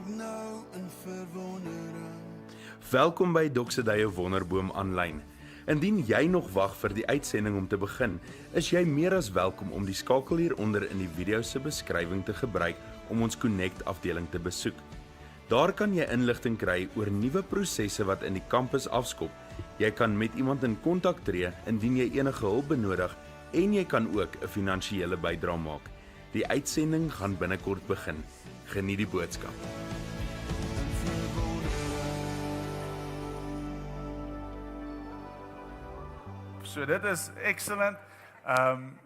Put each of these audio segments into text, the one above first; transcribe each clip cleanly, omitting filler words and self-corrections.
kyk nou in verwondering. Welkom by Doxedeye Wonderboom aanlyn. Indien jy nog wag vir die uitsending om te begin, is jy meer as welkom om die skakel hieronder in die video se beskrywing te gebruik om ons Connect afdeling te besoek. Daar kan jy inligting kry oor nuwe prosesse wat in die kampus afskop. Jy kan met iemand in kontak tree indien jy enige hulp benodig en jy kan ook 'n finansiële bydrae maak. Die uitsending gaan binnekort begin. Geniet die boodskap. So dit is excellent.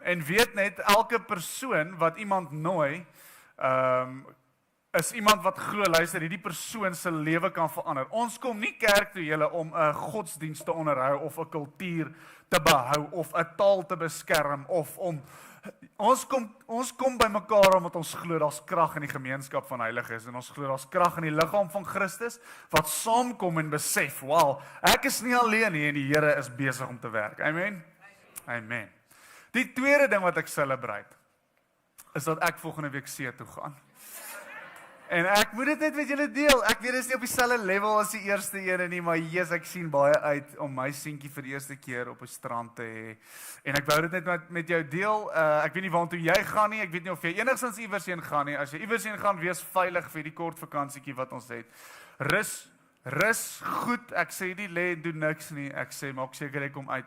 En weet net, elke persoon wat iemand nooi, is iemand wat glo, luister, hierdie persoon se lewe kan verander. Ons kom nie kerk toe julle om 'n godsdienst te onderhou of 'n kultuur te behou of 'n taal te beskerm of om ons kom by mekaar omdat ons glo daar's krag in die gemeenskap van heiliges en ons glo daar's krag in die liggaam van Christus wat saamkom en besef, wow, ek is nie alleen nie en die Here is besig om te werk. Amen. Amen. Die tweede ding wat ek celebrate is dat ek volgende week see toe gaan. En ek moet dit net met julle deel. Ek weet dit is nie op dieselfde level as die eerste ene nie, maar Jesus, ek sien baie uit om my seentjie vir die eerste keer op 'n strand te hê. En ek wou dit net met jou deel. Ek weet nie waartoe jy gaan nie. Ek weet nie of jy enigstens iewers heen gaan nie. As jy iewers heen gaan, wees veilig vir die kort vakansietjie wat ons het. Rus goed. Ek sê nie lê en doen niks nie. Ek sê maak seker jy kom uit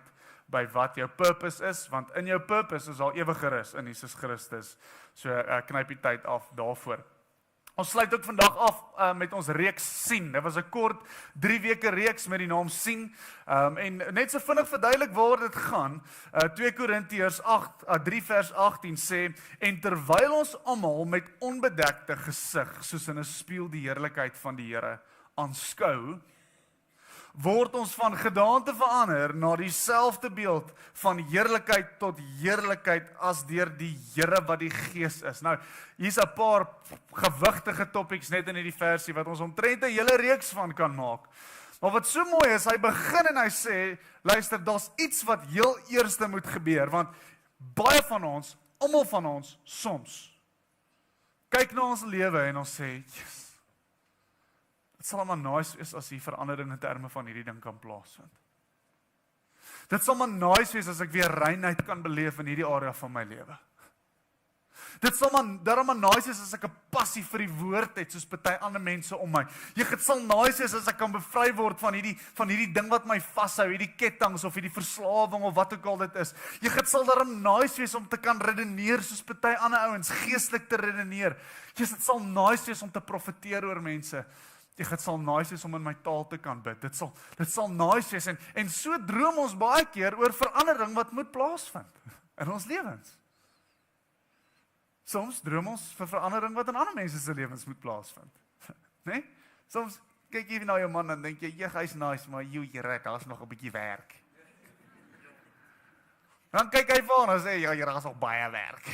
by wat jou purpose is, want in jou purpose is daar ewige rus in Jesus Christus. So knyp die tyd af daarvoor. Ons sluit ook vandag af met ons reeks sien. Dit was 'n kort 3 weke reeks met die naam sien. En net so vinnig verduidelik waaroor dit gaan. 2 Korintiërs 3 vers 18 sê, en terwyl ons almal met onbedekte gesig, soos in 'n spieël die heerlikheid van die Here aanskou, word ons van gedaante verander na dieselfde beeld van heerlikheid tot heerlikheid as deur die Here wat die Gees is. Nou, hier's 'n paar gewigtige topics net in hierdie versie wat ons omtrent 'n hele reeks van kan maak. Maar wat so mooi is, hy begin en hy sê, luister, daar's iets wat heel eerste moet gebeur, want baie van ons, almal van ons, soms kyk na ons lewe en ons sê, yes, dit sal maar nice wees as die verandering in terme van hierdie ding kan plaasvind. Dit sal maar nice wees as ek weer reinheid kan beleef in hierdie area van my lewe. Dit sal maar nice wees as ek 'n passie vir die woord het, soos party ander mense om my. Dit sal nice wees as ek kan bevry word van hierdie ding wat my vashou, hierdie kettinge of hierdie verslawing of wat ook al dit is. Dit sal daarom nice wees om te kan redeneer soos party ander ouens, geestelik te redeneer. Dit sal nice wees om te profeteer oor mense. Dit sal nice wees om in my taal te kan bid. Dit sal nice wees en so droom ons baie keer oor verandering wat moet plaasvind in ons lewens. Soms droom ons vir verandering wat in ander mense se lewens moet plaasvind. Nee? Soms kyk jy na jou man en dink jy, hy's nice, maar Here, daar's nog 'n bietjie werk. Dan kyk hy vir en sê, ja, Here, daar's nog baie werk.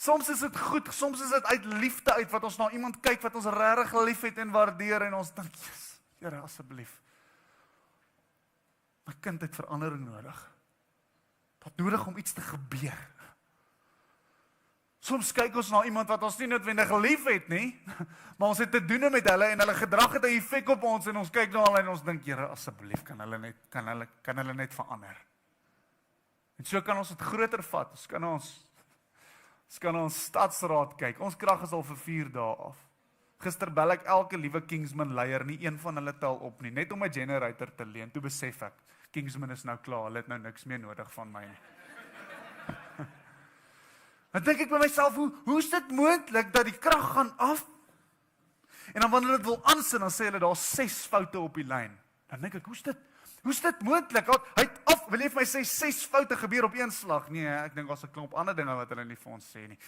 Soms is dit goed, soms is dit uit liefde uit, wat ons na iemand kyk, wat ons regtig lief het en waardeer, en ons dink, yes, Here, asseblief. My kind het verandering nodig. Wat nodig om iets te gebeur. Soms kyk ons na iemand wat ons nie noodwendig lief het nie, maar ons het te doen met hulle, en hulle gedrag het 'n effek op ons, en ons kyk na hulle en ons dink, Here, asseblief, kan hulle net verander. En so kan ons dit groter vat, ons kan ons stadsraad kyk. Ons krag is al vir 4 dae af. Gister bel ek elke liewe Kingsman leier, nie een van hulle tel op nie, net om 'n generator te leen. Toe besef ek, Kingsman is nou klaar, hulle het nou niks meer nodig van my nie. Dan dink ek by myself, hoe is dit moontlik dat die krag gaan af? En dan wanneer dit wil aansit, dan sê hulle daar 6 foute op die lyn. Dan dink ek, hoe is dit moontlik? Hy het af, wil jy vir my sê 6 foute gebeur op een slag? Nee, ek dink daar's 'n klomp ander dinge wat hulle nie vir ons sê nie.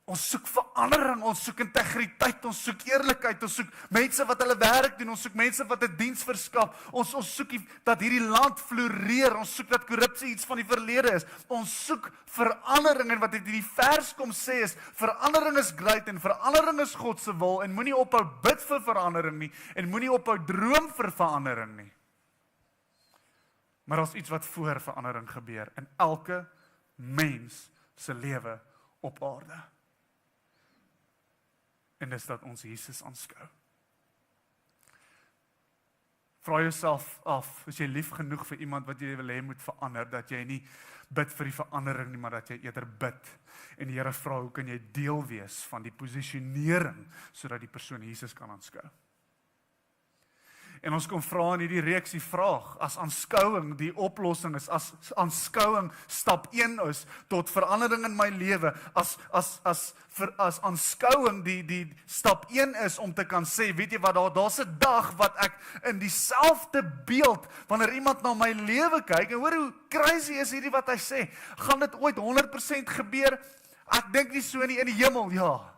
Ons soek verandering, ons soek integriteit, ons soek eerlikheid, ons soek mense wat hulle werk doen, ons soek mense wat 'n diens verskaf, ons soek dat hierdie land floreer, ons soek dat korrupsie iets van die verlede is, ons soek verandering, en wat in die vers kom sê is, verandering is great en verandering is God se wil, en moenie ophou bid vir verandering nie, en moenie ophou droom vir verandering nie. Maar daar's iets wat voor verandering gebeur in elke mens se lewe op aarde. En dis dat ons Jesus aanskou. Vra jouself af, is jy lief genoeg vir iemand wat jy wil hê moet verander, dat jy nie bid vir die verandering nie, maar dat jy eerder bid. En die Here vra, hoe kan jy deel wees van die posisionering, sodat die persoon Jesus kan aanskou. En ons kom vra in hierdie reeks die vraag, as aanskouing die oplossing is, as aanskouing stap 1 is, tot verandering in my lewe, as aanskouing die stap 1 is, om te kan sê, weet jy wat, daar's 'n dag wat ek in dieselfde beeld, wanneer iemand na my lewe kyk, en hoor hoe crazy is hierdie wat hy sê, gaan dit ooit 100% gebeur? Ek dink nie so nie, in die hemel, ja.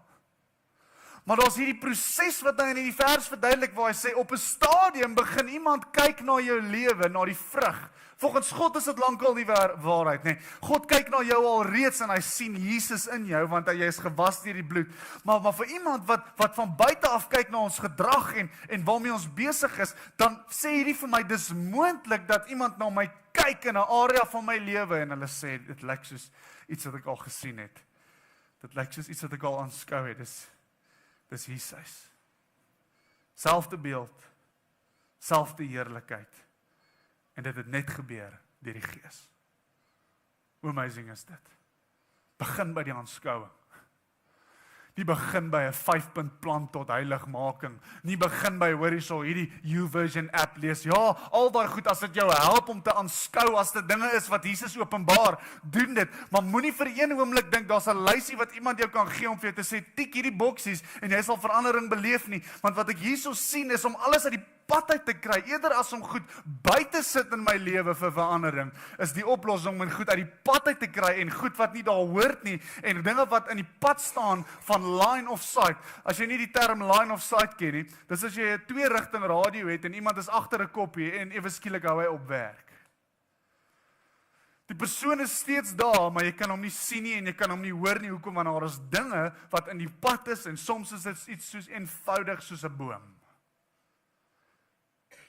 Maar daar's hierdie proses wat hy in hierdie vers verduidelik, waar hy sê, op 'n stadium begin iemand kyk na jou lewe, na die vrug. Volgens God is dit lankal die waarheid, nee. God kyk na jou al reeds en hy sien Jesus in jou, want jy is gewas deur die bloed. Maar vir iemand wat van buite af kyk na ons gedrag en waarmee ons besig is, dan sê hierdie vir my, dis moontlik dat iemand na my kyk in 'n area van my lewe en hulle sê, dit lyk soos iets wat ek al gesien het. Dit lyk soos iets wat ek al aanskou het. Dis Jesus. Selfde beeld, selfde heerlikheid. En dit het net gebeur deur die Gees. Hoe amazing is dit? Begin by die aanskouing. Nie begin by 'n 5-punt plan tot heiligmaking. Nie begin by, hoor hierso, hierdie YouVersion app lees. Ja, al daai goed, as dit jou help om te aanskou, as dit dinge is wat Jesus openbaar, doen dit. Maar moenie vir een oomblik dink, daar's 'n lysie wat iemand jou kan gee om vir jou te sê, tik hierdie boksies, en jy sal verandering beleef nie. Want wat ek hierso sien, is om alles uit die pad uit te kry, eerder as om goed buite sit in my lewe vir verandering, is die oplossing om goed uit die pad uit te kry, en goed wat nie daar hoort nie, en dinge wat in die pad staan van line of sight. As jy nie die term line of sight ken nie, dis as jy 'n 2-rigting radio het, en iemand is agter 'n koppie, en ewe skielik hou hy op werk. Die persoon is steeds daar, maar jy kan hom nie sien nie, en jy kan hom nie hoor nie, hoekom? Want daar is dinge wat in die pad is, en soms is dit iets soos eenvoudig soos 'n boom.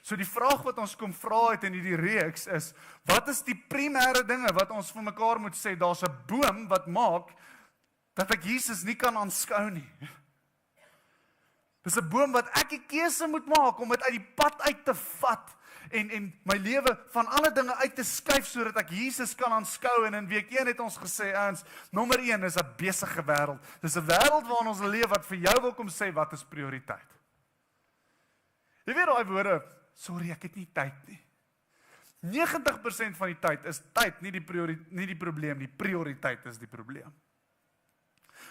So die vraag wat ons kom vra het in hierdie reeks is, wat is die primêre dinge wat ons vir mekaar moet sê? Daar's 'n boom wat maak dat ek Jesus nie kan aanskou nie. Dis 'n boom wat ek die keuse moet maak om dit uit die pad uit te vat en my lewe van alle dinge uit te skuif sodat ek Jesus kan aanskou. En in week 1 het ons gesê, ons nommer 1 is 'n besige wêreld. Dis 'n wêreld waarin ons leef wat vir jou wil kom sê wat is prioriteit. Jy weet daai woorde, sorry, ek het nie tyd nie. 90% van die tyd is tyd nie die probleem nie, prioriteit is die probleem.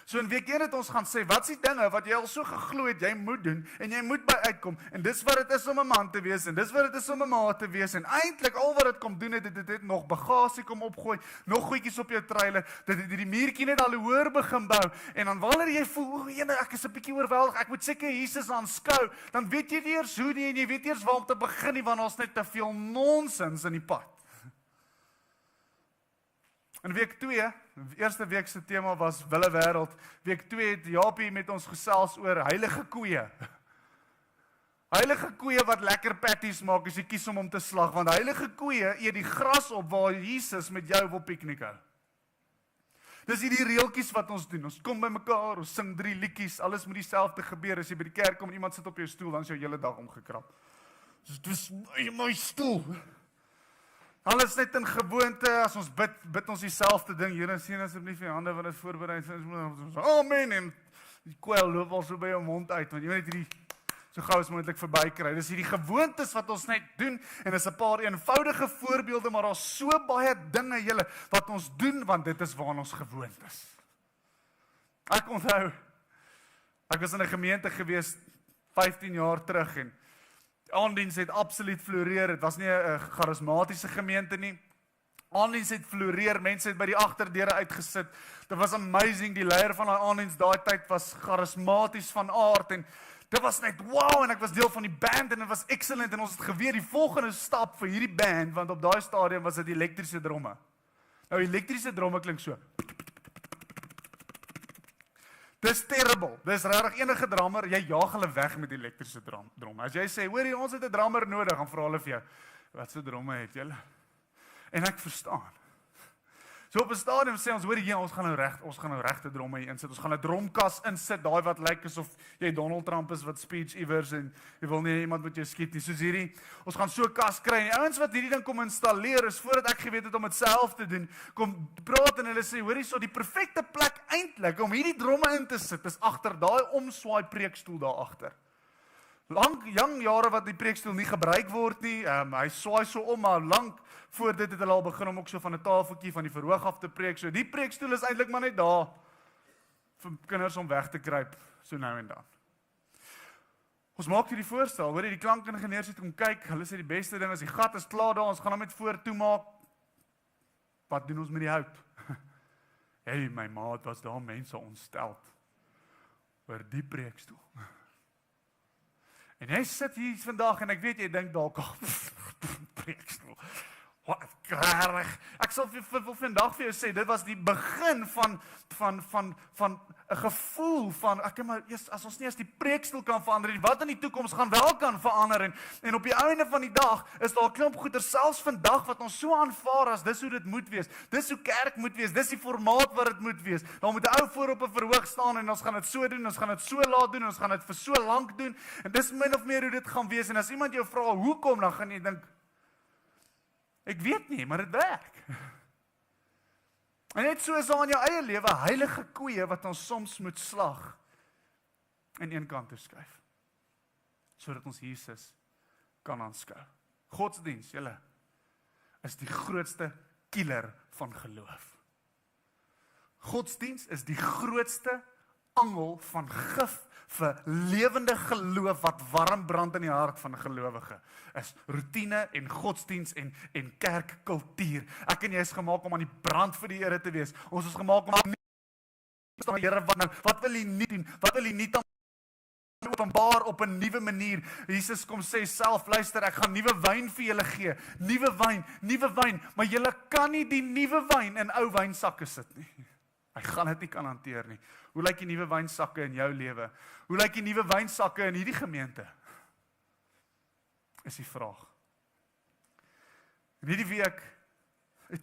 So in week 1 het ons gaan sê, wat is die dinge wat jy al so geglo het, jy moet doen, en jy moet by uitkom, en dis wat het is om 'n man te wees, en dis wat het is om 'n ma te wees, en eintlik al wat dit kom doen het, dit nog bagasie kom opgooi, nog goedjies op jou trailer, dit het die muurtjie net al hoër begin bou, en dan wanneer jy voel, ek is 'n bietjie oorweldig, ek moet seker Jesus aanskou, dan weet jy nie eers hoe nie, en jy weet eers waar om te begin nie, want ons net te veel nonsens in die pad. In week 2, eerste week se tema was wille wêreld. Week 2 het Japie met ons gesels oor heilige koeie. Heilige koeie wat lekker patties maak as jy kies om te slag, want heilige koeie eet die gras op waar Jesus met jou wil piknik hou. Dis hierdie reeltjies wat ons doen. Ons kom by mekaar, ons sing 3 liedjies, alles moet dieselfde gebeur. As jy by die kerk kom en iemand sit op jou stoel, dan is jou hele dag omgekrap. Dis my stoel. Alles net in gewoonte, as ons bid ons dieselfde ding. Here, sien asseblief die hande wat dit voorberei is. Amen, en die kwel loop al so by jou mond uit, want jy weet hierdie so gou as moontlik verby kry. Dis hierdie gewoontes wat ons net doen, en is 'n paar eenvoudige voorbeelde, maar daar's so baie dinge julle wat ons doen, want dit is waar ons gewoond is. Ek onthou, ek was in 'n gemeente gewees 15 jaar terug, en aanddiens het absoluut floreer. Dit was nie 'n charismatiese gemeente nie. Aanddiens het floreer, mense het by die agterdeure uitgesit. Dit was amazing, die leier van daai aanddiens daai tyd was charismaties van aard, en dit was net wow, en ek was deel van die band, en dit was excellent, en ons het geweet die volgende stap vir hierdie band, want op daai stadium was dit elektriese dromme. Nou, elektriese dromme klink so. Dis terrible, dis regtig enige drummer, jy jaag hulle weg met elektriese dromme. As jy sê, hoor jy, ons het 'n drummer nodig, dan vra hulle vir jou, wat so dromme het julle? En ek verstaan. So op 'n stadium sê ons, hoor jy, ons gaan nou regte dromme hier insit. Ons gaan 'n dromkas insit, daai wat lyk asof jy Donald Trump is wat speech iewers en jy wil nie iemand met jou skiet nie. Soos hierdie, ons gaan so 'n kas kry. En die ouens wat hierdie ding kom installeer is voordat ek geweet het om dit self te doen, kom praat en hulle sê, hoor hierso, die perfekte plek eintlik om hierdie dromme in te sit is agter daai omswaai preekstoel daar agter. Jong jare wat die preekstoel nie gebruik word nie, hy swaai so om, maar lank voor dit het hulle al begin om ook so van 'n tafeltjie van die verhoog af te preek. So die preekstoel is eintlik maar net daar vir kinders om weg te kruip, so nou en dan. Ons maak hierdie voorstel, hoor jy, die klankingenieurs het kom kyk, hulle sê die beste ding is, die gat is klaar daar, ons gaan hom net voor toe maak. Wat doen ons met die hout? Hey, my maat, was daar mense ontsteld oor die preekstoel. En jy sit hier vandag en ek weet jy dink dalk, preekstoel. Wat rarig. Ek sal vir vandag vir jou sê, dit was die begin van 'n gevoel van, as ons nie as die preekstoel kan verander nie, wat in die toekoms gaan wel kan verander, en op die einde van die dag, is daar 'n klomp goeie, selfs vandag, wat ons so aanvaar as, dis hoe dit moet wees, dis hoe kerk moet wees, dis die formaat wat dit moet wees, daar moet 'n ou voor op 'n verhoog staan, en ons gaan dit so doen, ons gaan dit so laat doen, ons gaan dit vir so lank doen, en dis min of meer hoe dit gaan wees, en as iemand jou vra, hoekom, dan gaan jy dink, ek weet nie, maar dit werk. En net so is daar in jou eie lewe heilige koeie wat ons soms moet slag en een kant toe skuif, sodat ons Jesus kan aanskou. Godsdiens, julle, is die grootste killer van geloof. Godsdiens is die grootste angel van gif vir lewende geloof wat warm brand in die hart van 'n gelowige, is roetine en godsdiens en kerkkultuur. Ek en jy is gemaak om aan die brand vir die Here te wees. Ons is gemaak om aan die Here, wat wil jy nie doen? Wat wil jy nie dan openbaar op 'n nuwe manier? Jesus kom sê self, luister, ek gaan nuwe wyn vir julle gee. Nuwe wyn, maar julle kan nie die nuwe wyn in ou wynsakke sit nie. Hy gaan dit nie kan hanteer nie. Hoe lyk die nuwe wynsakke in jou lewe? Hoe lyk die nuwe wynsakke in hierdie gemeente? Is die vraag. En hierdie week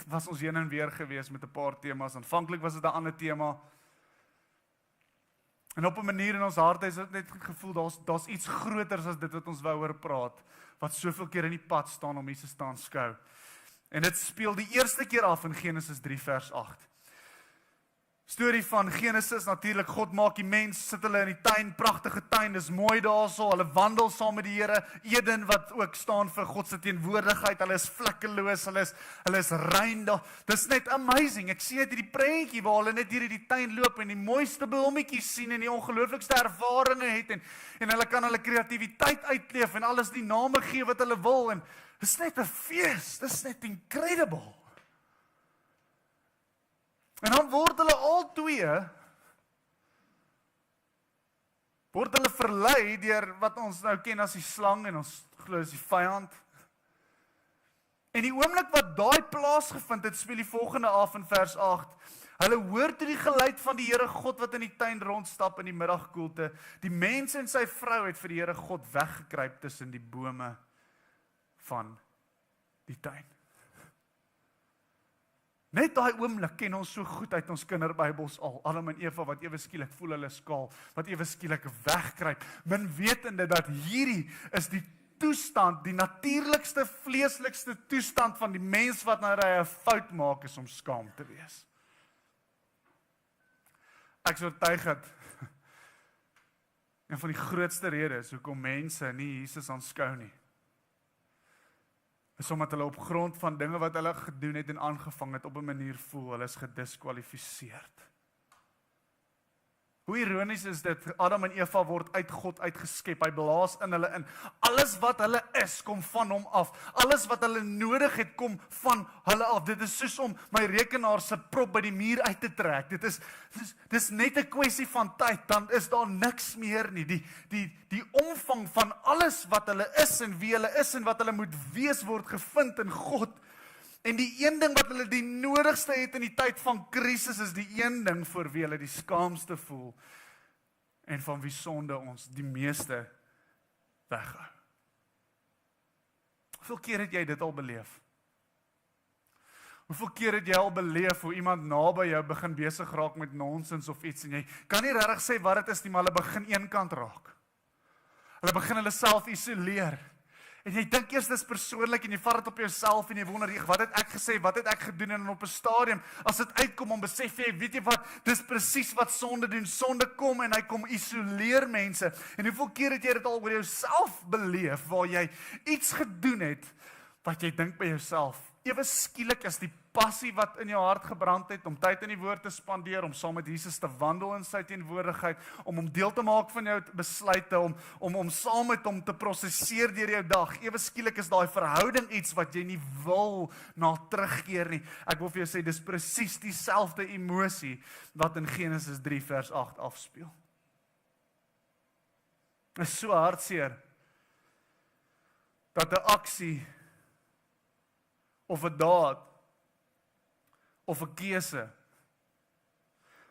was ons heen en weer gewees met 'n paar temas. Aanvanklik was dit 'n ander tema. En op 'n manier in ons harte is dit net gevoel, daar's iets groters as dit wat ons wou oor praat, wat soveel keer in die pad staan om Jesus te aanskou. En dit speel die eerste keer af in Genesis 3 vers 8. Storie van Genesis, natuurlik, God maak die mens, sit hulle in die tuin, pragtige tuin, dis mooi daarso, hulle wandel saam met die Here, Eden wat ook staan vir God se teenwoordigheid, hulle is vlekkeloos, hulle is rein daar, dis net amazing, ek sien dit hierdie prentjie waar hulle net hier in die tuin loop en die mooiste blommetjies sien en die ongelooflikste ervarings het en hulle kan hulle kreatiwiteit uitleef en alles die name gee wat hulle wil en dis net 'n fees, dis net incredible. En dan word hulle al twee verlei deur wat ons nou ken as die slang en ons glo is die vyand. En die oomblik wat daai plaasgevind het, speel die volgende af in vers 8. Hulle hoor toe die geluid van die Here God wat in die tuin rondstap in die middagkoelte. Die mens en sy vrou het vir die Here God weggekruip tussen die bome van die tuin. Net daai oomblik ken ons so goed uit ons kinderbybels al, Adam en Eva wat ewe skielik voel hulle skaal, wat ewe skielik wegkruip, min wetende dat hierdie is die toestand, die natuurlikste, vleeslikste toestand van die mens wat nou 'n fout maak is om skaam te wees. Ek sou oortuig dat een van die grootste redes hoekom mense nie Jesus aanskou nie, is omdat hulle op grond van dinge wat hulle gedoen het en aangevang het op 'n manier voel, hulle is gediskwalifiseerd. Hoe ironies is dit, Adam en Eva word uit God uitgeskep, hy blaas in hulle in. Alles wat hulle is, kom van hom af. Alles wat hulle nodig het, kom van hulle af. Dit is soos om my rekenaar se prop by die muur uit te trek. Dit is net 'n kwessie van tyd, dan is daar niks meer nie. Die omvang van alles wat hulle is en wie hulle is en wat hulle moet wees, word gevind in God. En die een ding wat hulle die nodigste het in die tyd van krisis, is die een ding voor wie hulle die skaamste voel en van wie sonde ons die meeste weghou. Hoeveel keer het jy dit al beleef? Hoeveel keer het jy al beleef hoe iemand naby jou begin besig raak met nonsens of iets en jy kan nie regtig sê wat dit is nie, maar hulle begin eenkant raak. Hulle begin hulle self isoleer. En jy dink eers dis persoonlik en jy vat dit op jouself en jy wonder, wat het ek gesê, wat het ek gedoen en op 'n stadium, as dit uitkom om besef jy, weet jy wat, dis presies wat sonde doen. Sonde kom en hy kom isoleer mense. En hoeveel keer het jy dit al oor jouself beleef waar jy iets gedoen het wat jy dink by jouself, ewe skielik is die passie wat in jou hart gebrand het om tyd in die woord te spandeer, om saam met Jesus te wandel in sy teenwoordigheid, om deel te maak van jou besluite, om saam met hom te prosesseer deur jou dag. Ewe skielik is daai verhouding iets wat jy nie wil na terugkeer nie. Ek wil vir jou sê, dis presies dieselfde emosie wat in Genesis 3 vers 8 afspeel. Dit is so hartseer dat 'n aksie of 'n daad of 'n keuse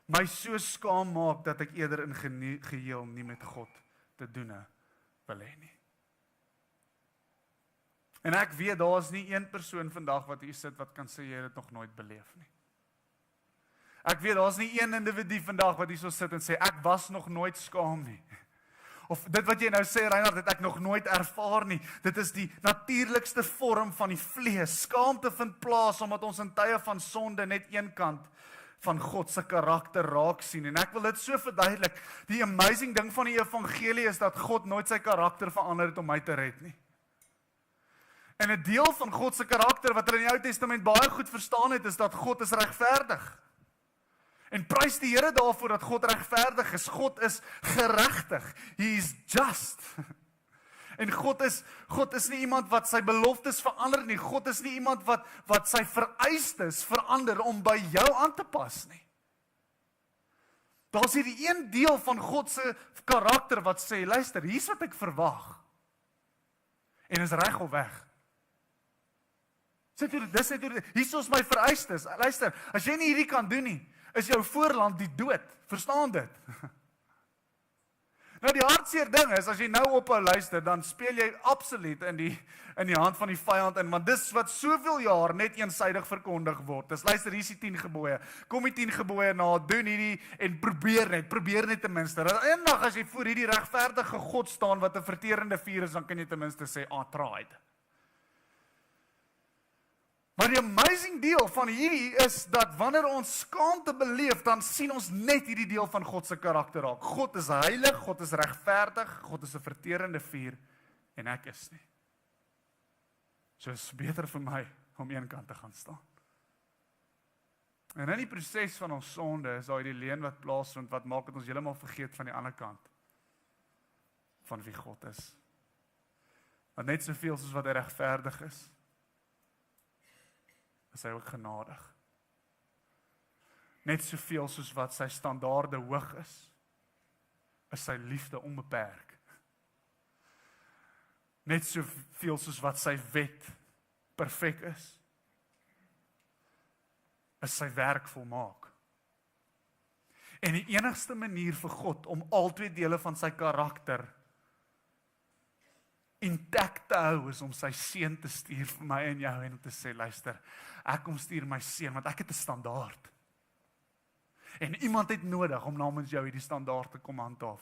my so skaam maak dat ek eerder in geheel nie met God te doen wil hê nie. En ek weet daar is nie een persoon vandag wat hier sit wat kan sê jy het dit nog nooit beleef nie. Ek weet daar is nie een individu vandag wat hier so sit en sê ek was nog nooit skaam nie. Of dit wat jy nou sê, Reinhard, het ek nog nooit ervaar nie. Dit is die natuurlikste vorm van die vlees. Skaamte vind plaas omdat ons in tye van sonde net een kant van God se karakter raak sien. En ek wil dit so verduidelik. Die amazing ding van die evangelie is dat God nooit sy karakter verander het om my te red nie. En 'n deel van God se karakter wat hulle in die Ou Testament baie goed verstaan het, is dat God is regverdig. En prys die Here daarvoor dat God regverdig is. God is geregtig. He is just. En God is nie iemand wat sy beloftes verander nie. God is nie iemand wat sy vereistes verander om by jou aan te pas nie. Daar is hierdie een deel van God se karakter wat sê, luister, hier's wat ek verwag. En is reg of weg. Hier is my vereistes. Luister, as jy nie hierdie kan doen nie, is jou voorland die dood. Verstaan dit? Nou die hartseer ding is, as jy nou ophou luister, dan speel jy absoluut in die hand van die vyand in, want dis wat soveel jaar net eensydig verkondig word. Dis luister, hier is die 10 gebooie. Kom die 10 gebooie na, doen hierdie en probeer net ten minste. Eendag as jy voor hierdie regverdige God staan wat 'n verterende vuur is, dan kan jy ten minste sê, tried. Maar die amazing deel van hierdie is dat wanneer ons skaamte beleef, dan sien ons net hierdie deel van God se karakter raak. God is heilig, God is regverdig, God is 'n verterende vuur en ek is nie. So is beter vir my om een kant te gaan staan. En in die proses van ons sonde is daar die leuen wat plaasvind wat maak dat ons heeltemal vergeet van die ander kant van wie God is. Want net soveel soos wat hy regverdig is hy ook genadig. Net soveel soos wat sy standaarde hoog is sy liefde onbeperk. Net soveel soos wat sy wet perfek is sy werk volmaak. En die enigste manier vir God om albei dele van sy karakter intact te hou is om sy seun te stuur vir my en jou en om te sê, luister, ek kom stuur my seun, want ek het 'n standaard. En iemand het nodig om namens jou hierdie standaard te kom handhaaf.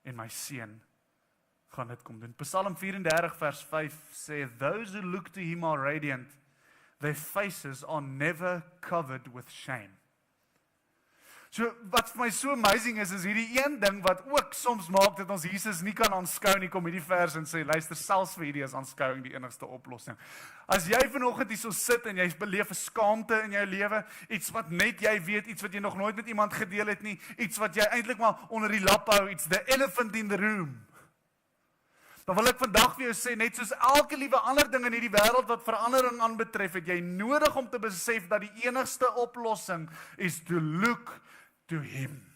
En my seun gaan dit kom doen. Psalm 34 vers 5 sê, those who look to him are radiant, their faces are never covered with shame. So, wat vir my so amazing is hierdie een ding wat ook soms maak dat ons Jesus nie kan aanskou nie, kom hierdie vers en sê, luister, selfs vir hierdie is aanskouing die enigste oplossing. As jy vanoggend hier so sit en jy beleef 'n skaamte in jou lewe, iets wat net jy weet, iets wat jy nog nooit met iemand gedeel het nie, iets wat jy eintlik maar onder die lap hou, it's the elephant in the room. Dan wil ek vandag vir jou sê, net soos elke liewe ander ding in hierdie wêreld wat verandering aanbetref, het jy nodig om te besef dat die enigste oplossing is to look to him.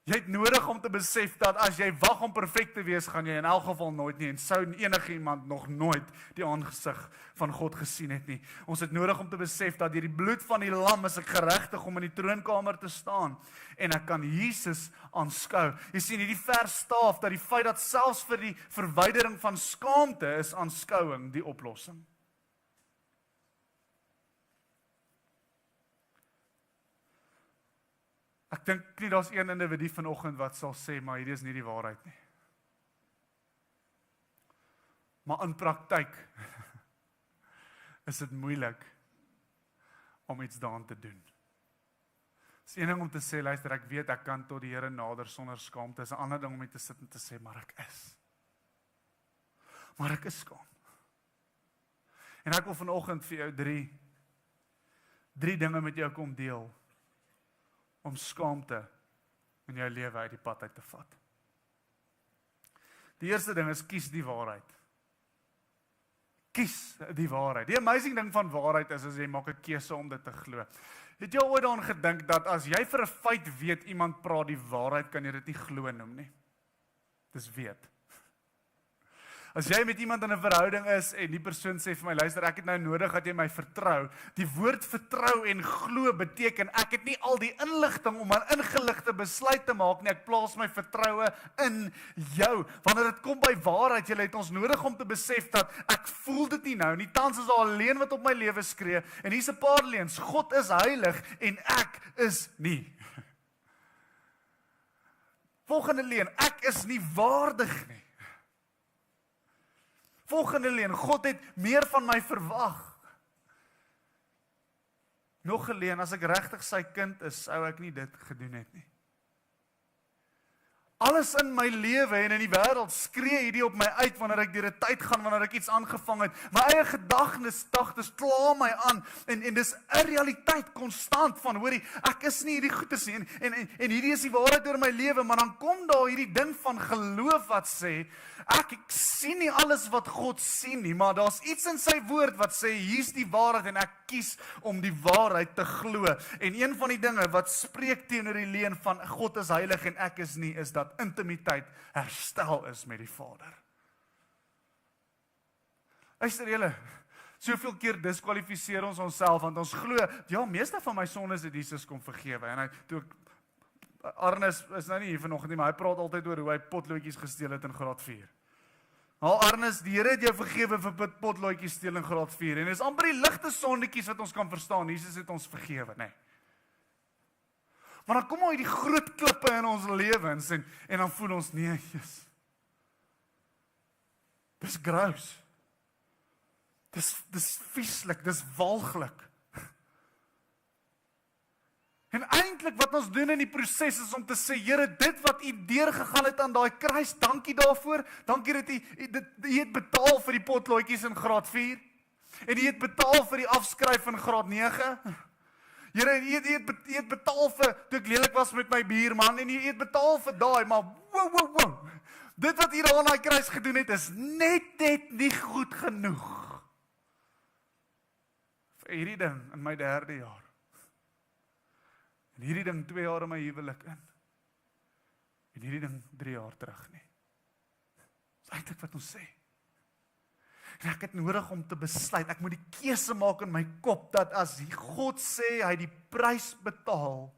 Jy het nodig om te besef dat as jy wag om perfek te wees, gaan jy in elk geval nooit nie, en sou enige iemand nog nooit die aangesig van God gesien het nie. Ons het nodig om te besef dat deur die bloed van die lam is ek geregtig om in die troonkamer te staan, en ek kan Jesus aanskou. Jy sien, hierdie vers staaf dat die feit dat selfs vir die verwydering van skaamte is aanskouing die oplossing. Ek dink nie daar's een individu vanoggend wat sal sê, maar hierdie is nie die waarheid nie. Maar in praktyk is dit moeilik om iets daaraan te doen. Dit is een ding om te sê, luister, ek weet ek kan tot die Here nader sonder skaamte. Dit is 'n ander ding om net te sit en te sê, maar ek is. Maar ek is skaam. En ek wil vanoggend vir jou drie dinge met jou kom deel om skaamte in jou lewe uit die pad uit te vat. Die eerste ding is kies die waarheid. Kies die waarheid. Die amazing ding van waarheid is as jy maak 'n keuse om dit te glo. Het jy ooit daaraan gedink dat as jy vir 'n feit weet iemand praat die waarheid, kan jy dit nie glo noem nie? Dis weet. As jy met iemand in 'n verhouding is en die persoon sê vir my, luister, ek het nou nodig dat jy my vertrou. Die woord vertrou en glo beteken ek het nie al die inligting om 'n ingeligte besluit te maak nie. Ek plaas my vertroue in jou. Wanneer dit kom by waarheid, jy het ons nodig om te besef dat ek voel dit nie nou nie. Tans is daar 'n leuen wat op my lewe skree en hier's 'n paar leuns. God is heilig en ek is nie. Volgende leuen, ek is nie waardig nie. Volgende leuen, God het meer van my verwag. Nog 'n leuen, as ek regtig sy kind is, sou ek nie dit gedoen het nie. Alles in my lewe en in die wêreld skree hierdie op my uit wanneer ek deur 'n tyd gaan, wanneer ek iets aangevang het. My eie gedagtes kla my aan en dis 'n realiteit konstant van, hoorie, ek is nie hierdie goedes nie en hierdie is die waarheid oor my lewe, maar dan kom daar hierdie ding van geloof wat sê, ek sien nie alles wat God sien nie, maar daar's iets in sy woord wat sê, hier's die waarheid en ek kies om die waarheid te glo. En een van die dinge wat spreek teenoor die leuen van God is heilig en ek is nie, is dat intimiteit herstel is met die Vader. Luister julle, soveel keer diskwalifiseer ons onsself, want ons glo, ja, meeste van my sondes het Jesus kom vergewe, en Arnes is nou nie hier vanoggend nie, maar hy praat altyd oor hoe hy potloodjies gesteel het in graad 4. Arnes, die Here het jou vergewe vir potloodjies steel in graad 4, en dis amper die ligte sondetjies wat ons kan verstaan, Jesus het ons vergewe, nee. Maar dan kom al die groot klippe in ons lewens en dan voel ons, nee, Jesus. Dis gross. Dis vieslik, dis walglik. En eintlik wat ons doen in die proses is om te sê, Here, dit wat U deurgegaan het aan daai kruis, dankie daarvoor. Dankie dat U het betaal vir die potloodjies in graad 4 en U het betaal vir die afskryf in graad 9. Here, U het betaal vir toe ek lelik was met my buurman en U het betaal vir daai, maar wow. Dit wat U daar aan daai kruis gedoen het is net nie goed genoeg. Vir hierdie ding in my 3de jaar. En hierdie ding 2 jaar in my huwelik in. En hierdie ding 3 jaar terug nie. Dis eintlik wat ons sê. En ek het nodig om te besluit, ek moet die keuse maak in my kop, dat as God sê, hy die prys betaal,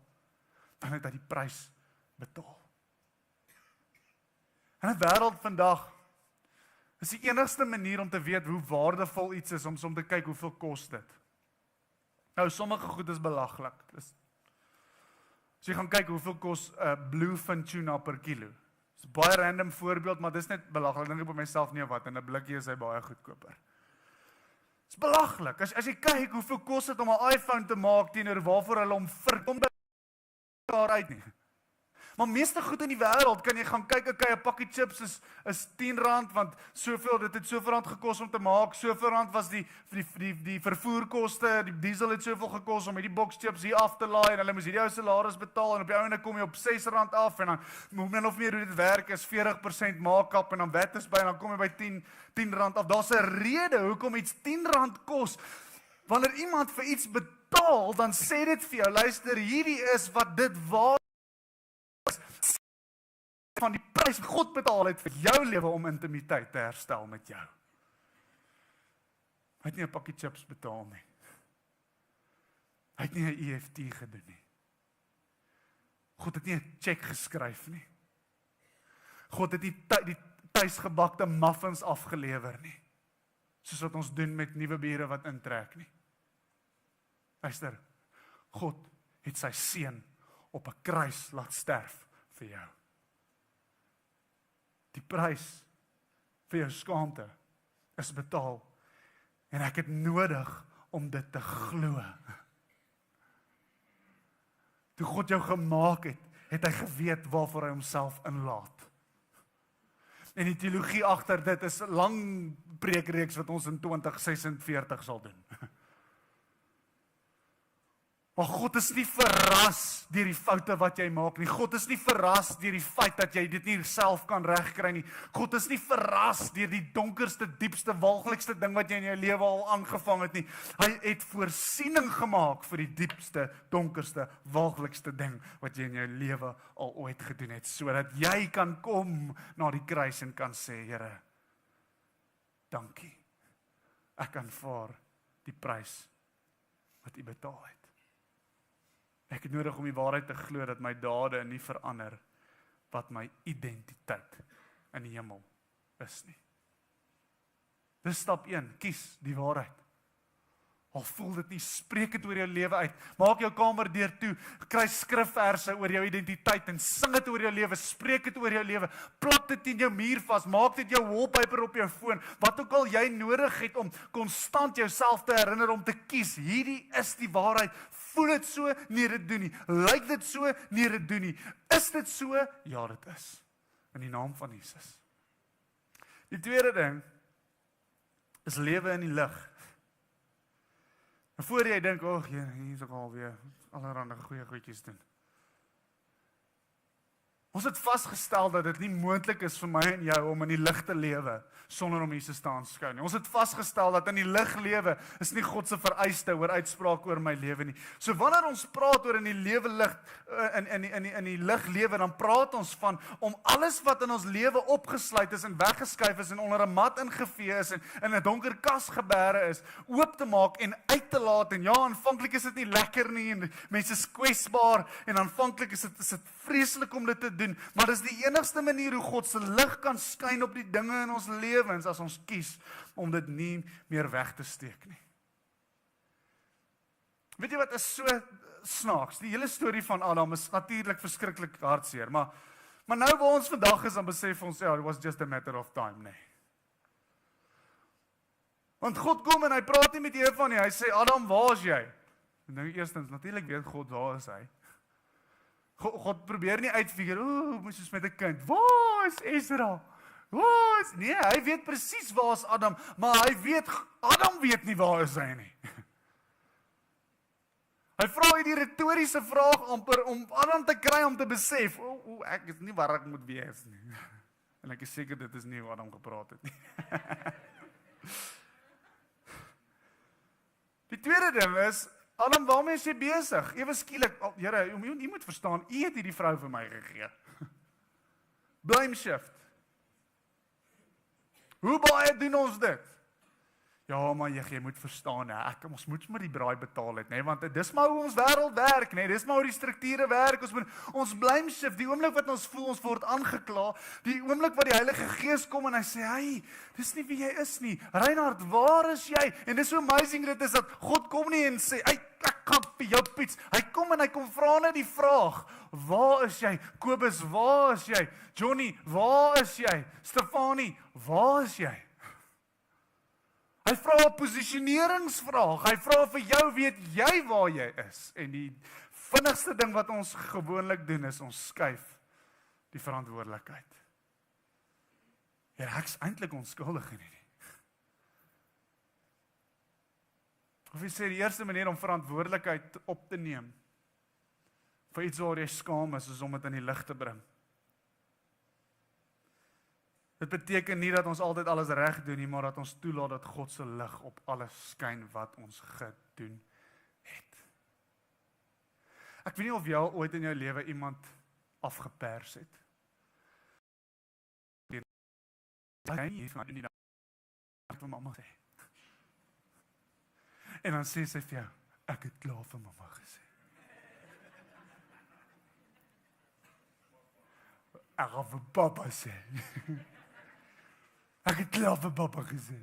dan het hy die prys betaal. In 'n wêreld vandag, is die enigste manier om te weet hoe waardevol iets is, om te kyk hoeveel kos dit. Nou, sommige goed is belaglik. As jy gaan kyk hoeveel kos bluefin tuna per kilo. Dis 'n baie random voorbeeld, maar dis net belaglik. Dink ek by myself nie wat, in 'n blikkie is hy baie goedkoper. Dis belaglik. As jy kyk hoeveel kos dit om 'n iPhone te maak teenoor waarvoor hulle hom verkom daar uit nie. Maar meeste goed in die wêreld kan jy gaan kyk, okay, 'n pakkie chips is R10, want dit het soveel rand gekos om te maak, soveel rand was die vervoerkoste, die diesel het soveel gekos om hierdie box chips hier af te laai, en hulle moes hierdie ou salaris betaal, en op die einde kom jy op R6 af, en dan min of meer hoe dit werk is 40% markup, en dan wet is by, en dan kom jy by R10 af. Daar's 'n rede hoekom iets R10 kos. Wanneer iemand vir iets betaal, dan sê dit vir jou, luister, hierdie is wat dit waard van die prys wat God betaal het vir jou lewe om intimiteit te herstel met jou. Hy het nie 'n pakkie chips betaal nie. Hy het nie 'n EFT gedoen nie. God het nie 'n cheque geskryf nie. God het nie die tuisgebakte muffins afgelewer nie. Soos wat ons doen met nuwe bure wat intrek nie. Luister, God het sy seun op 'n kruis laat sterf vir jou. Die prys vir jou skaamte is betaal. En ek het nodig om dit te glo. Toe God jou gemaak het, het hy geweet waarvoor hy homself inlaat. En die teologie agter dit is 'n lang preekreeks wat ons in 2046 sal doen. Maar God is nie verras deur die foute wat jy maak nie. God is nie verras deur die feit dat jy dit nie self kan regkry nie. God is nie verras deur die donkerste, diepste, walglikste ding wat jy in jou lewe al aangevang het nie. Hy het voorsiening gemaak vir die diepste, donkerste, walglikste ding wat jy in jou lewe al ooit gedoen het, sodat jy kan kom na die kruis en kan sê, Here, dankie. Ek aanvaar die prys wat U betaal het. Ek het nodig om die waarheid te glo dat my dade nie verander wat my identiteit in die hemel is nie. Dis stap 1, kies die waarheid. Al voel dit nie, spreek dit oor jou lewe uit. Maak jou kamer deur toe, kry skrifverse oor jou identiteit en sing dit oor jou lewe, spreek dit oor jou lewe, plak dit in jou muur vas, maak dit jou wallpaper op jou foon, wat ook al jy nodig het om konstant jouself te herinner om te kies. Hierdie is die waarheid. Voel dit so? Nee, dit doen nie. Lyk dit so? Nee, dit doen nie. Is dit so? Ja, dit is. In die naam van Jesus. Die tweede ding is lewe in die lig. En voor jy dink, hier is ek alweer allerhande goeie goedjies doen. Ons het vasgestel dat dit nie moontlik is vir my en jou om in die lig te lewe sonder om Jesus te aanskou nie. Ons het vasgestel dat in die lig lewe is nie God se vereiste oor uitspraak oor my lewe nie. So wanneer ons praat oor in die lewe lig in die lig lewe, dan praat ons van om alles wat in ons lewe opgesluit is en weggeskuif is en onder 'n mat ingevee is en in 'n donker kas geberre is, oop te maak en uit te laat. En ja, aanvanklik is dit nie lekker nie en mense is kwesbaar en aanvanklik is dit vreeslik om dit te doen, maar dis die enigste manier hoe God se lig kan skyn op die dinge in ons lewens as ons kies om dit nie meer weg te steek nie. Weet jy wat is so snaaks? Die hele storie van Adam is natuurlik verskriklik hartseer, maar nou waar ons vandag is, dan besef ons, ja, it was just a matter of time, nee. Want God kom en hy praat nie met Eva nie, hy sê, Adam, waar is jy? Nou eerstens, natuurlik weet God, waar is hy? God probeer nie uitfigure, moes soos met 'n kind, waar is Ezra? Waar is? Nee, hy weet presies waar is Adam, maar Adam weet nie waar is hy nie. Hy vra hierdie retoriese vraag amper om Adam te kry om te besef, ek is nie waar ek moet wees nie. En ek is seker dit is nie hoe Adam gepraat het nie. Die tweede ding is, Adam, waarmee is jy besig? Ewe skielik, Here, jy moet verstaan, U het hierdie vrou vir my gegee. Blame shift. Hoe baie doen ons dit? Ja, maar jy moet verstaan, ons moet maar die braai betaal het, want dis maar hoe ons wêreld werk, dis maar hoe die strukture werk, ons blame shift, die oomblik wat ons voel, ons word aangekla, die oomblik wat die Heilige Gees kom en hy sê, hey, dis nie wie jy is nie, Reinhard, waar is jy? En dis so amazing dit is dat God kom nie en sê, hey, ek kan vir jou piets, hy kom en hy kom vra net die vraag, waar is jy? Kobus, waar is jy? Johnny, waar is jy? Stefanie, waar is jy? Hy vra 'n posisioneringsvraag. Hy vra vir jou, weet jy waar jy is? En die vinnigste ding wat ons gewoonlik doen is ons skuif die verantwoordelikheid. Ja, ek's eintlik onskuldig in hierdie. Of jy sê die eerste manier om verantwoordelikheid op te neem vir iets waar jy skaam is om dit in die lig te bring. Dit beteken nie dat ons altyd alles reg doen nie, maar dat ons toelaat dat God se lig op alles skyn wat ons gedoen het. Ek weet nie of jy al ooit in jou lewe iemand afgepers het. Ek vir mamma sê. En dan sê sy vir jou, ek het klaar vir mamma gesê. Ek gaan vir papa sê. Ek het klaar vir papa gesê.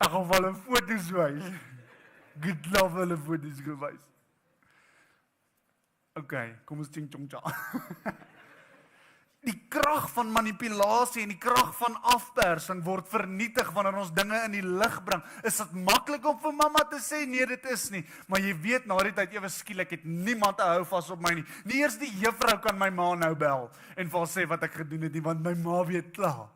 Ek gaan wel 'n foto's wys. Ek het klaar vir 'n foto's gewys. Okay, kom ons ching chong cha. Die krag van manipulasie en die krag van afpersing word vernietig wanneer ons dinge in die lig bring. Is dit maklik om vir mamma te sê? Nee, dit is nie. Maar jy weet, na die tyd ewe skielik het niemand 'n hou vas op my nie. Nie eers die juffrou kan my ma nou bel en vir haar sê wat ek gedoen het nie, want my ma weet klaar.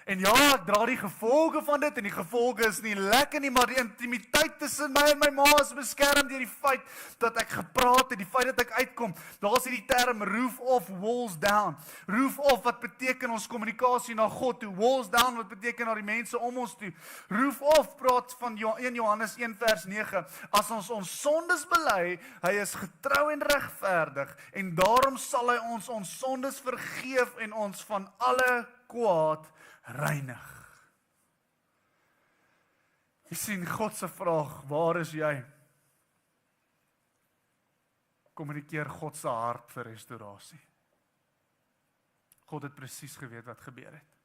En ja, ek dra die gevolge van dit en die gevolge is nie lekker nie, maar die intimiteit tussen my en my ma is beskerm deur die feit dat ek gepraat het, die feit dat ek uitkom. Daar's hierdie term roof off, walls down. Roof off wat beteken ons kommunikasie na God toe. Walls down wat beteken na die mense om ons toe. Roof off praat van 1 Johannes 1 vers 9. As ons sondes bely, hy is getrou en regverdig en daarom sal hy ons sondes vergeef en ons van alle kwaad reinig. Jy sien, God se vraag, waar is jy? Kommunikeer God se hart vir restaurasie. God het presies geweet wat gebeur het.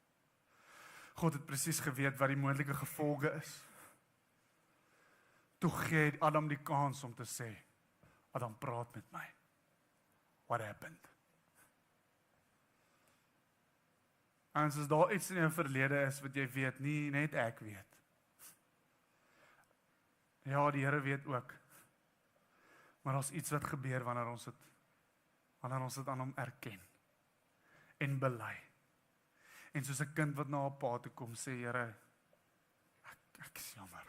God het presies geweet wat die moontlike gevolge is. Toe gee Adam die kans om te sê, Adam, praat met my. What happened? En as daar iets in jou verlede is wat jy weet, nie net ek weet. Ja, die Here weet ook. Maar daar's iets wat gebeur wanneer ons dit aan hom erken en bely. En soos 'n kind wat na 'n pa toe kom sê, Here, ek is jammer.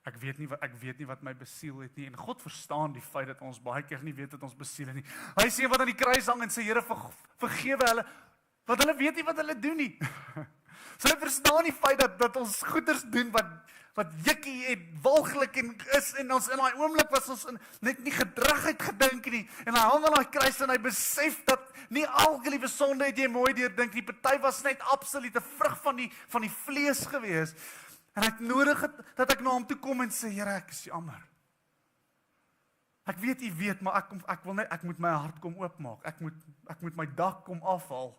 Ek weet nie wat my besiel het nie. En God verstaan die feit dat ons baie keer nie weet wat ons besiel het nie. Hy sê wat aan die kruis hang en sê, Here, vergewe hulle. Want hulle weet nie wat hulle doen nie. So hulle verstaan die feit dat ons goeders doen wat jikkie en walglik en is en ons in daai oomblik was ons net nie gedragheid gedink nie. En hy hang aan daai kruis en hy besef dat nie alke liewe sonde het jy mooi deurdink nie. Party was net absolute vrug van die vlees gewees. En ek het nodig dat ek na hom toe kom en sê, Here, ek is jammer. Ek weet u weet, maar ek moet my hart kom oopmaak. Ek moet my dak kom afhaal.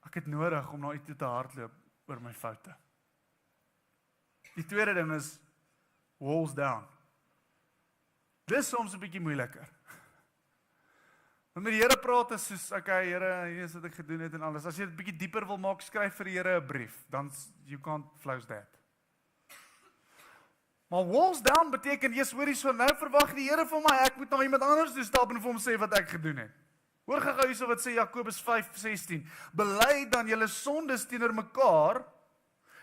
Ek het nodig om na u toe te hardloop oor my foute. Die tweede ding is walls down. Dis soms 'n bietjie moeiliker. Want met die Here praat is soos, okay, Here, hier is wat ek gedoen het en alles. As jy dit bietjie dieper wil maak, skryf vir die Here 'n brief. Dan you can't flouse that. Maar walls down beteken, Jesus, hoor hier so, nou verwag die Here van my, ek moet na iemand anders toe stap en vir hom sê wat ek gedoen het. Hoor gou hierso wat sê Jakobus 5:16. Bely dan julle sondes teenoor mekaar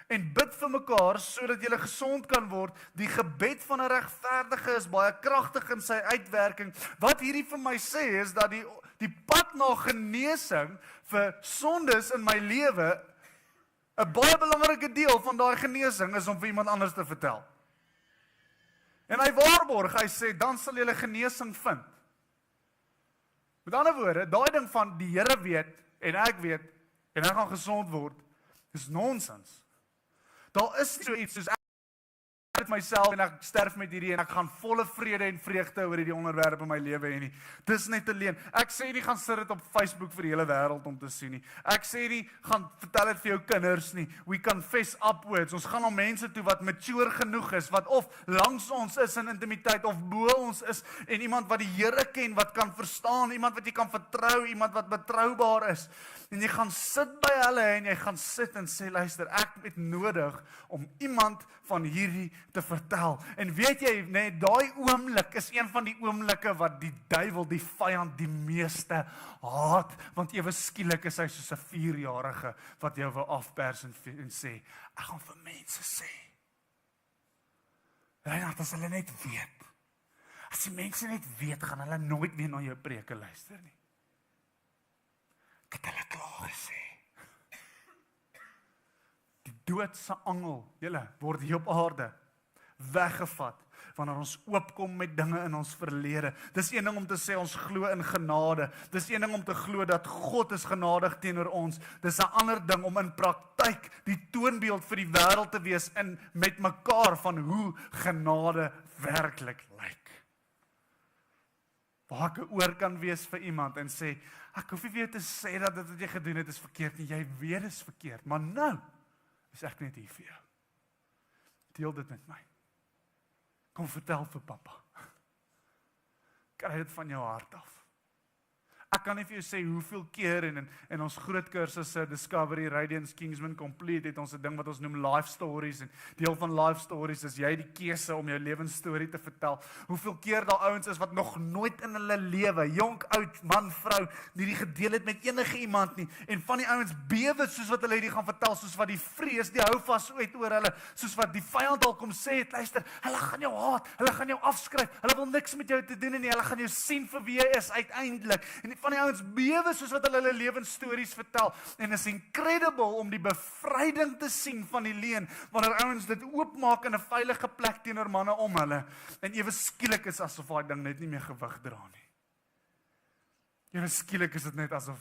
en bid vir mekaar sodat julle gesond kan word. Die gebed van 'n regverdige is baie kragtig in sy uitwerking. Wat hierdie vir my sê is dat die pad na genesing vir sondes in my lewe, 'n baie belangrike deel van daai genesing is om vir iemand anders te vertel. En hy waarborg, hy sê, dan sal julle genesing vind. Met ander woorde, daai ding van die Here weet en ek weet en ek gaan gesond word, is nonsens. Daar is nie so iets soos ek met myself en ek sterf met hierdie en ek gaan volle vrede en vreugde oor hierdie onderwerp in my lewe hê nie. Dis net alleen. Ek sê nie gaan sit dit op Facebook vir die hele wêreld om te sien nie. Ek sê nie gaan vertel dit vir jou kinders nie. We confess upwards. Ons gaan na mense toe wat mature genoeg is, wat of langs ons is in intimiteit of bo ons is en iemand wat die Here ken, wat kan verstaan, iemand wat jy kan vertrou, iemand wat betroubaar is. En jy gaan sit by hulle en jy gaan sit en sê, luister, ek het nodig om iemand van hierdie te vertel. En weet jy, nee, daai oomblik is een van die oomblikke wat die duiwel, die vyand, die meeste haat, want ewe skielik is hy soos 'n 4-jarige wat jou wil afpers en sê, ek gaan vir mense sê. Reinhard, as hulle net weet, as die mense net weet, gaan hulle nooit weer na jou preke luister nie. Ek het hulle klaar gesê. Die doodse angel, julle, word hier op aarde weggevat, wanneer ons oopkom met dinge in ons verlede. Dis een ding om te sê ons glo in genade, dis een ding om te glo dat God is genadig teenoor ons, dis 'n ander ding om in praktyk die toonbeeld vir die wêreld te wees in met mekaar van hoe genade werklik lyk. Waar ek 'n oor kan wees vir iemand en sê, ek hoef nie weer te sê dat dit wat jy gedoen het is verkeerd nie, jy weet is verkeerd, maar nou is ek net hier vir jou. Deel dit met my. Kom vertel vir pappa. kry dit van jou hart af. Ek kan nie vir jou sê hoeveel keer in ons groot kursusse Discovery, Radiance, Kingsman Complete het ons 'n ding wat ons noem life stories en deel van life stories is jy die keuse om jou lewensstorie te vertel. Hoeveel keer daar ouens is wat nog nooit in hulle lewe, jonk, oud, man, vrou, nie die gedeel het met enige iemand nie en van die ouens bewe soos wat hulle dit gaan vertel, soos wat die vrees, die hou vas uit oor hulle, soos wat die vyand al kom sê het, luister, hulle gaan jou haat, hulle gaan jou afskryf, hulle wil niks met jou te doen nie, hulle gaan jou sien vir wie jy is uiteindelik. En van die ouens bewe soos wat hulle lewensstories vertel en is incredible om die bevryding te sien van die leuen wanneer ouens dit oopmaak in 'n veilige plek teenoor manne om hulle en ewe skielik is asof daai ding net nie meer gewig dra nie. Ewe skielik is dit net asof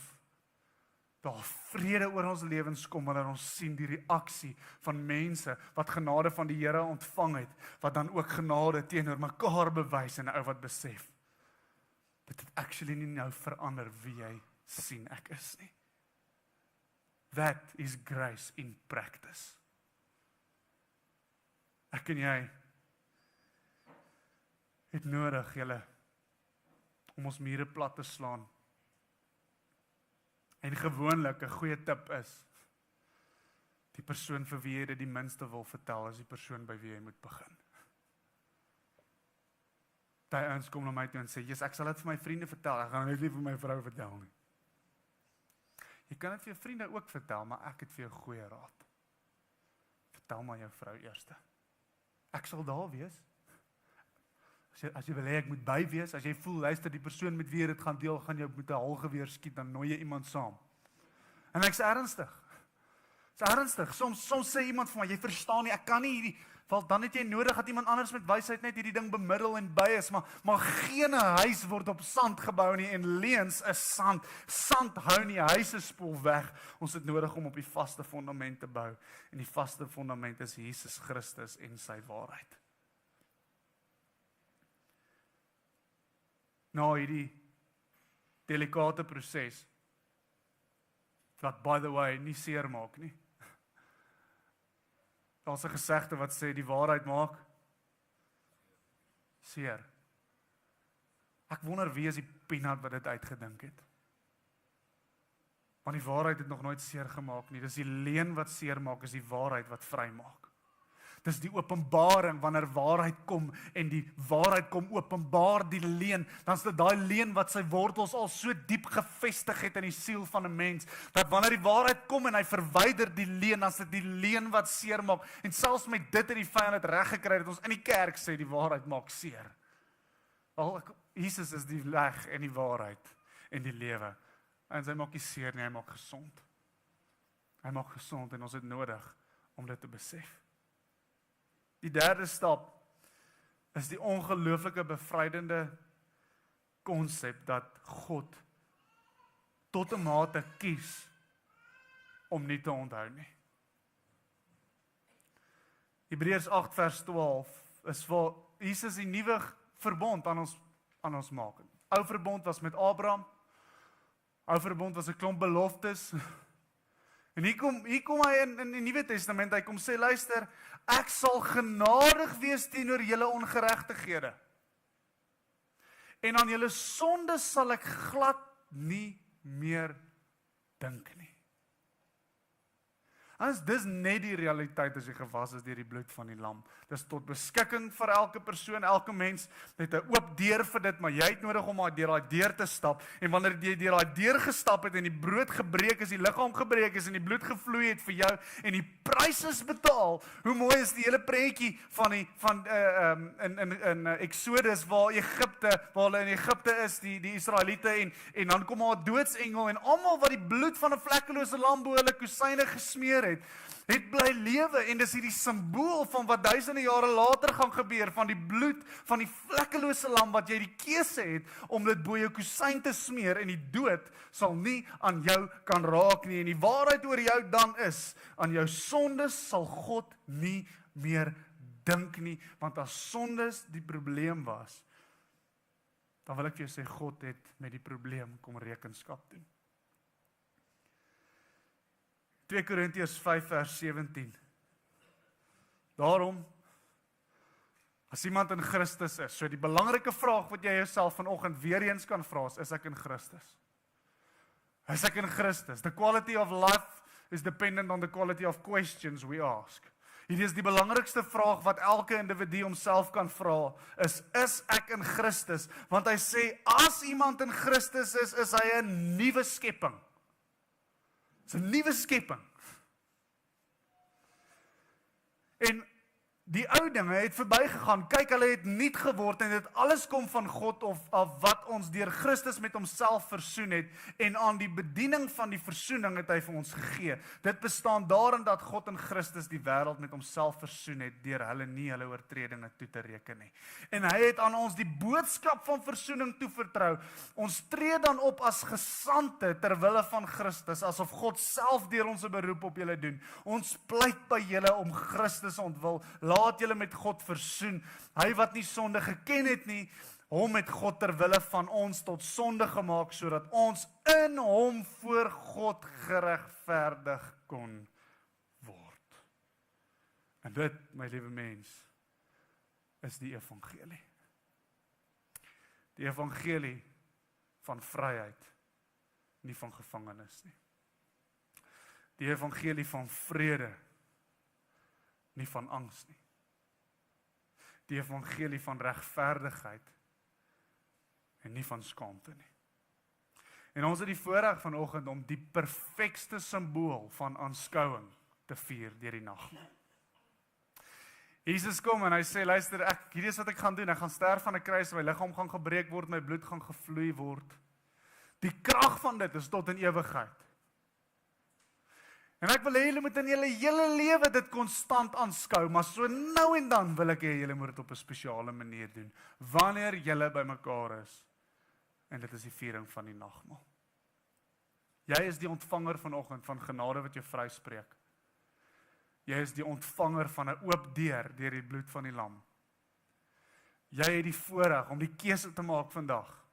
daar vrede oor ons lewens kom wanneer ons sien die reaksie van mense wat genade van die Here ontvang het, wat dan ook genade teenoor mekaar bewys en 'n ou wat besef dit het actually nie nou verander wie jy sien ek is nie. That is grace in practice. Ek en jy het nodig, julle, om ons mure plat te slaan. En gewoonlik 'n goeie tip is, die persoon vir wie jy dit die minste wil vertel, is die persoon by wie jy moet begin. Daai ouens kom na my toe en sê, "Jesus, ek sal dit vir my vriende vertel, ek gaan dit nie vir my vrou vertel nie." Jy kan dit vir jou vriende ook vertel, maar ek het vir jou goeie raad. Vertel maar jou vrou eerste. Ek sal daar wees. As jy wil hê ek moet by wees, as jy voel, luister, die persoon met wie jy dit gaan deel, gaan jou met 'n halgeweer skiet, dan nooi jy iemand saam. En ek's ernstig. Ek's ernstig. Soms sê iemand vir my, jy verstaan nie, ek kan nie hierdie, wel dan het jy nodig dat iemand anders met wysheid net hierdie ding bemiddel en by is, maar geen huis word op sand gebou nie en leuns is sand. Sand hou nie huise spoel weg. Ons het nodig om op die vaste fondament te bou en die vaste fondament is Jesus Christus en sy waarheid. Nou hierdie delikate proses wat by the way nie seer maak nie. Daar's 'n gesegde wat sê die waarheid maak seer. Ek wonder wie is die peanut wat dit uitgedink het. Want die waarheid het nog nooit seer gemaak nie. Dis die leuen wat seer maak, is die waarheid wat vry maak. Dis die openbaring wanneer waarheid kom en die waarheid kom openbaar die leuen, dan is dit daai leuen wat sy wortels al so diep gevestig het in die siel van 'n mens, dat wanneer die waarheid kom en hy verwyder die leuen, dan is dit die leuen wat seer maak. En selfs met dit het die vyand dit reg gekry dat ons in die kerk sê die waarheid maak seer. Jesus is die weg en die waarheid en die lewe. En hy maak nie seer nie, hy maak gesond. Hy maak gesond en ons het nodig om dit te besef. Die derde stap is die ongelooflike bevrydende konsep dat God tot 'n mate kies om nie te onthou nie. Hebreërs 8 vers 12 is waar Jesus die nuwe verbond aan ons maak. Ou verbond was met Abraham. Ou verbond was 'n klomp beloftes. En hier kom hy in die Nuwe Testament, hy kom sê, luister, ek sal genadig wees teenoor julle ongeregtighede. En aan julle sondes sal ek glad nie meer dink nie. Dis net die realiteit as jy gewas is deur die bloed van die lam. Dis tot beskikking vir elke persoon, elke mens met 'n oop deur vir dit, maar jy het nodig om deur daai deur te stap. En wanneer jy deur daai deur gestap het en die brood gebreek is, die liggaam gebreek is en die bloed gevloei het vir jou en die prys is betaal. Hoe mooi is die hele prentjie van in Exodus waar hulle in Egipte is, die Israeliete en dan kom daar 'n doodsengel en almal wat die bloed van 'n vlekkelose lam bo hulle kusyne gesmeer het bly lewe en dis hierdie simbool van wat duisende jare later gaan gebeur, van die bloed van die vlekkelose lam wat jy die keuse het om dit bo jou kusyn te smeer en die dood sal nie aan jou kan raak nie en die waarheid oor jou dan is, aan jou sondes sal God nie meer dink nie, want as sondes die probleem was, dan wil ek vir jou sê, God het met die probleem kom rekenskap doen. 2 Korintiërs 5 vers 17. Daarom, As iemand in Christus is, so die belangrike vraag wat jy jouself vanoggend weer eens kan vra is ek in Christus? Is ek in Christus? The quality of life is dependent on the quality of questions we ask. Hierdie is die belangrikste vraag wat elke individu homself kan vra, is ek in Christus? Want hy sê, as iemand in Christus is hy 'n nuwe skepping. Dis 'n nuwe skepping. En die ou dinge het verbygegaan. Kyk, hulle het nuut geword en dit alles kom van God of wat ons deur Christus met homself versoen het en aan die bediening van die versoening het hy vir ons gegee. Dit bestaan daarin dat God in Christus die wêreld met homself versoen het deur hulle nie hulle oortredinge toe te reken nie. En hy het aan ons die boodskap van versoening toevertrou. Ons tree dan op as gesandte ter wille van Christus, asof God self deur ons 'n beroep op julle doen. Ons pleit by julle om Christus ontwil. Laat julle met God versoen. Hy wat nie sonde geken het nie, hom het God ter wille van ons tot sonde gemaak, sodat ons in hom voor God geregverdig kon word. En dit, my liewe mens, is die evangelie. Die evangelie van vryheid, nie van gevangenis nie. Die evangelie van vrede, nie van angs nie. Die evangelie van regverdigheid en nie van skaamte nie. En ons het die voorreg vanoggend om die perfekste simbool van aanskouing te vier deur die nagmaal. Jesus kom en hy sê, luister, hierdie is wat ek gaan doen, ek gaan sterf aan 'n kruis, my liggaam gaan gebreek word, my bloed gaan gevloei word. Die krag van dit is tot in ewigheid. En ek wil hê julle moet in julle hele lewe dit konstant aanskou, maar so nou en dan wil ek hê julle moet dit op 'n spesiale manier doen, wanneer julle bymekaar is. En dit is die viering van die nagmaal. Jy is die ontvanger vanoggend van genade wat jou vryspreek. Jy is die ontvanger van 'n oop deur deur die bloed van die lam. Jy het die voorreg om die keuse te maak vandag,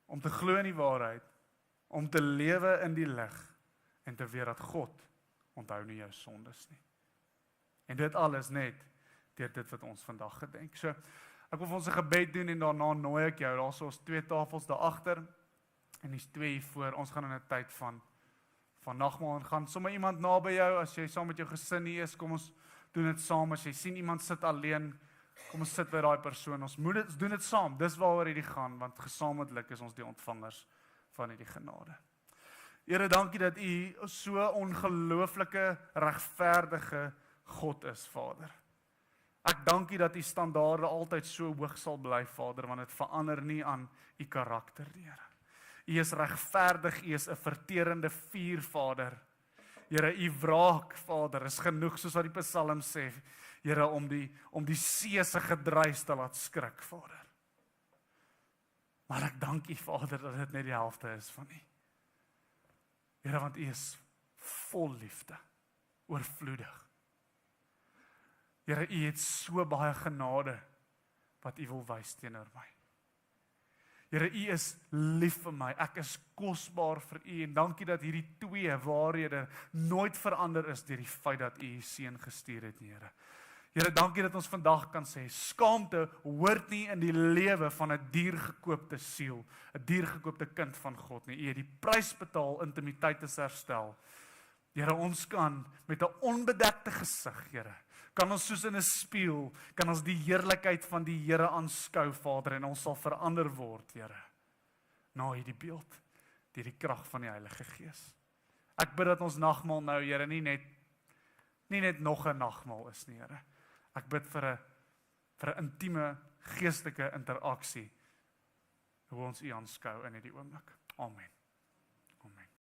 om te glo in die waarheid, om te lewe in die lig, en te weet dat God onthou nie jou sondes nie. En dit alles net deur dit wat ons vandag gedenk. So, ek wil vir ons 'n gebed doen en daarna nooi ek jou, daar's ons 2 tafels daar agter en dis 2 hier voor. Ons gaan in 'n tyd van nagmaal en gaan sommer iemand naby jou, as jy saam met jou gesin hier is, kom ons doen dit saam. As jy sien iemand sit alleen, kom ons sit by daai persoon. Ons doen dit saam. Dis waaroor hierdie gaan, want gesamentlik is ons die ontvangers van hierdie genade. Here, dankie dat U so ongelooflike, regverdige God is, Vader. Ek dank U dat U standaarde altyd so hoog sal bly, Vader, want dit verander nie aan U karakter, Here. U is regverdig, U is 'n verterende vuur, Vader. Here, U wraak, Vader, is genoeg, soos wat die Psalm sê, Here, om die see se gedruis te laat skrik, Vader. Maar ek dank U, Vader, dat dit net die helfte is van U. Here, want U is vol liefde, oorvloedig. Here, U het so baie genade wat U wil wys teenoor my. Here, U is lief vir my, ek is kosbaar vir U, en dankie dat hierdie 2 waarhede nooit verander is deur die feit dat U seun gestuur het, Here. Here, dankie dat ons vandag kan sê, skaamte hoort nie in die lewe van 'n diergekoopte siel, 'n diergekoopte kind van God nie. U het die prys betaal, intimiteit is herstel. Here, ons kan met 'n onbedekte gesig, Here, kan ons soos in 'n spieël, kan ons die heerlikheid van die Here aanskou, Vader, en ons sal verander word, Here, na hierdie beeld, deur die krag van die Heilige Gees. Ek bid dat ons nagmaal nou, Here, nie net nog 'n nagmaal is nie, Here. Ek bid vir 'n intieme geestelike interaksie, hoe ons U aanskou in hierdie oomblik. Amen.